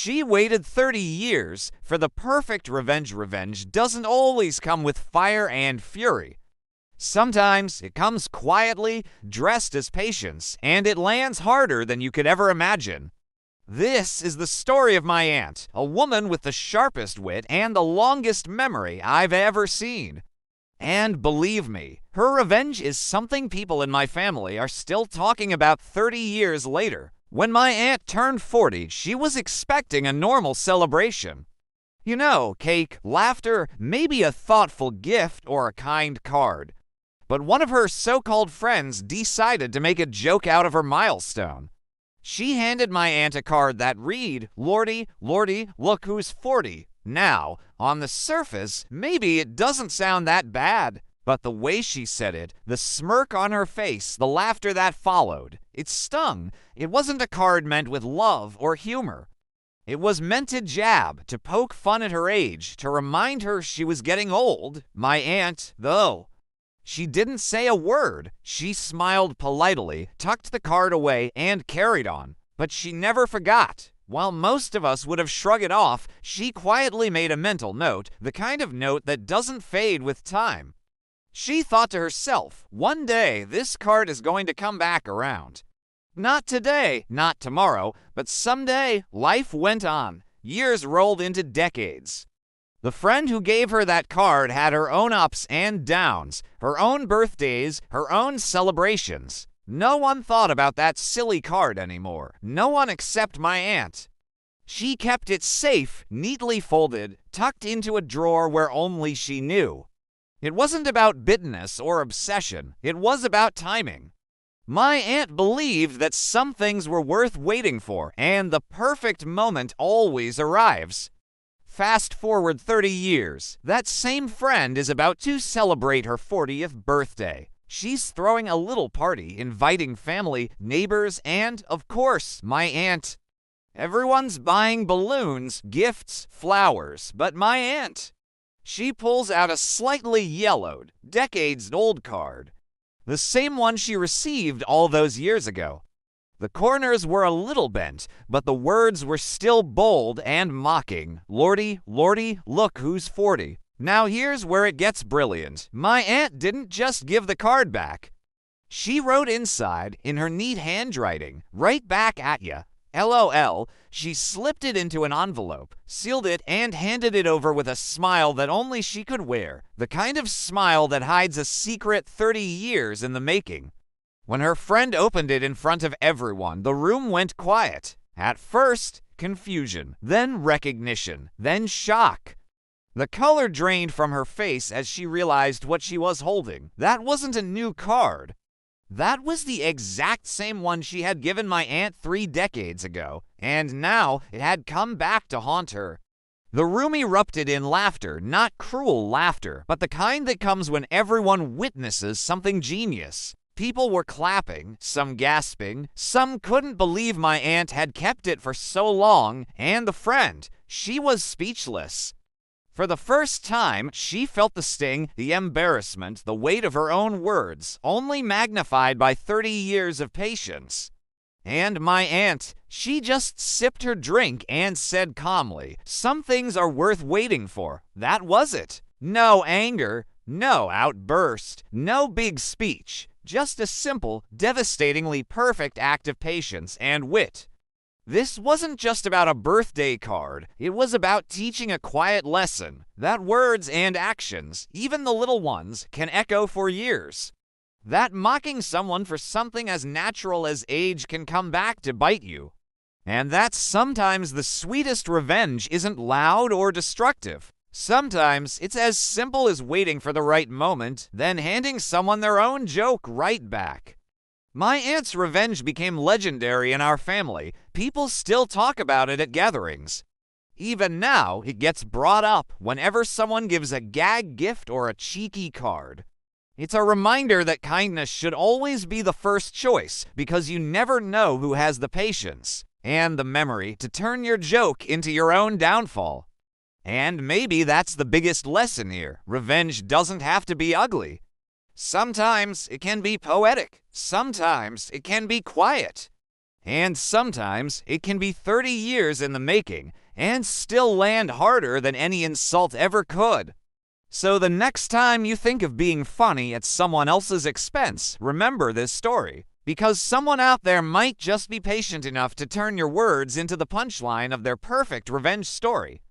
She waited 30 years for the perfect revenge. Revenge doesn't always come with fire and fury. Sometimes it comes quietly, dressed as patience, and it lands harder than you could ever imagine. This is the story of my aunt, a woman with the sharpest wit and the longest memory I've ever seen. And believe me, her revenge is something people in my family are still talking about 30 years later. When my aunt turned 40, she was expecting a normal celebration. You know, cake, laughter, maybe a thoughtful gift or a kind card. But one of her so-called friends decided to make a joke out of her milestone. She handed my aunt a card that read, "Lordy, Lordy, look who's 40. Now, on the surface, maybe it doesn't sound that bad. But the way she said it, the smirk on her face, the laughter that followed, it stung. It wasn't a card meant with love or humor. It was meant to jab, to poke fun at her age, to remind her she was getting old. My aunt, though, she didn't say a word. She smiled politely, tucked the card away, and carried on. But she never forgot. While most of us would have shrugged it off, she quietly made a mental note, the kind of note that doesn't fade with time. She thought to herself, one day this card is going to come back around. Not today, not tomorrow, but someday life went on. Years rolled into decades. The friend who gave her that card had her own ups and downs, her own birthdays, her own celebrations. No one thought about that silly card anymore. No one except my aunt. She kept it safe, neatly folded, tucked into a drawer where only she knew. It wasn't about bitterness or obsession. It was about timing. My aunt believed that some things were worth waiting for, and the perfect moment always arrives. Fast forward 30 years, that same friend is about to celebrate her 40th birthday. She's throwing a little party, inviting family, neighbors, and, of course, my aunt. Everyone's buying balloons, gifts, flowers, but my aunt. She pulls out a slightly yellowed, decades-old card. The same one she received all those years ago. The corners were a little bent, but the words were still bold and mocking. Lordy, Lordy, look who's 40. Now here's where it gets brilliant. My aunt didn't just give the card back. She wrote inside, in her neat handwriting, right back at ya, LOL. She slipped it into an envelope, sealed it, and handed it over with a smile that only she could wear, the kind of smile that hides a secret 30 years in the making. When her friend opened it in front of everyone, the room went quiet. At first, confusion, then recognition, then shock. The color drained from her face as she realized what she was holding. That wasn't a new card. That was the exact same one she had given my aunt 3 decades ago, and now it had come back to haunt her. The room erupted in laughter, not cruel laughter, but the kind that comes when everyone witnesses something genius. People were clapping, some gasping, some couldn't believe my aunt had kept it for so long, and the friend, she was speechless. For the first time, she felt the sting, the embarrassment, the weight of her own words, only magnified by 30 years of patience. And my aunt, she just sipped her drink and said calmly, "Some things are worth waiting for." That was it. No anger, no outburst, no big speech, just a simple, devastatingly perfect act of patience and wit. This wasn't just about a birthday card. It was about teaching a quiet lesson, that words and actions, even the little ones, can echo for years. That mocking someone for something as natural as age can come back to bite you. And that sometimes the sweetest revenge isn't loud or destructive. Sometimes it's as simple as waiting for the right moment, then handing someone their own joke right back. My aunt's revenge became legendary in our family. People still talk about it at gatherings. Even now, it gets brought up whenever someone gives a gag gift or a cheeky card. It's a reminder that kindness should always be the first choice, because you never know who has the patience and the memory to turn your joke into your own downfall. And maybe that's the biggest lesson here. Revenge doesn't have to be ugly. Sometimes it can be poetic. Sometimes it can be quiet. And sometimes it can be 30 years in the making and still land harder than any insult ever could. So the next time you think of being funny at someone else's expense, remember this story, because someone out there might just be patient enough to turn your words into the punchline of their perfect revenge story.